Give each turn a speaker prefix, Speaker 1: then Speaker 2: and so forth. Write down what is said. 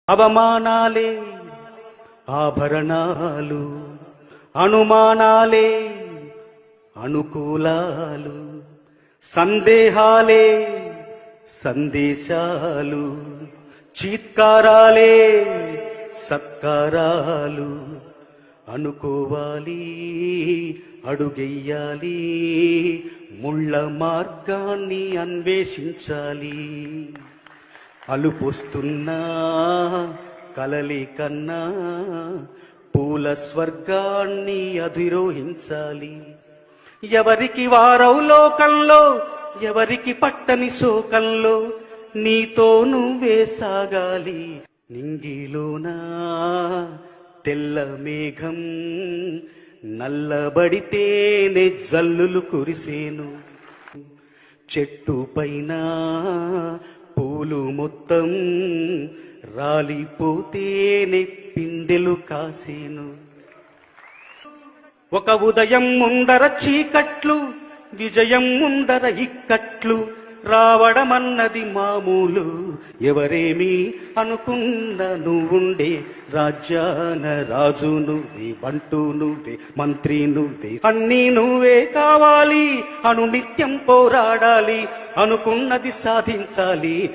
Speaker 1: అవమానాలే ఆభరణాలు, అనుమానాలే అనుకూలాలు, సందేహాలే సందేశాలు, చీత్కారాలే సత్కారాలు. అనుకోవాలి, అడుగెయ్యాలి, ముళ్ళ మార్గాన్ని అన్వేషించాలి. అలుపొస్తున్నా కలలి కన్నా పూల స్వర్గాన్ని అధిరోహించాలి. ఎవరికి వారవు లోకంలో, ఎవరికి పట్టని శోకంలో, నీతో నువ్వే సాగాలి. నింగిలోనా తెల్ల మేఘం నల్లబడితేనే జల్లులు కురిసేను. చెట్టు పైన పూలు మొత్తం రాలిపోతేనే పిందెలు కాసేను. ఒక ఉదయం ముందర చీకట్లు, విజయం ముందర ఇక్కట్లు, రావడమన్నది మామూలు. ఎవరేమి అనుకున్నా నువ్వుండే రాజ్యాన రాజు నువ్వే, బంటూ నువ్వే, మంత్రి నువ్వే, అన్నీ నువ్వే కావాలి. నిత్యం పోరాడాలి, అనుకున్నది సాధించాలి.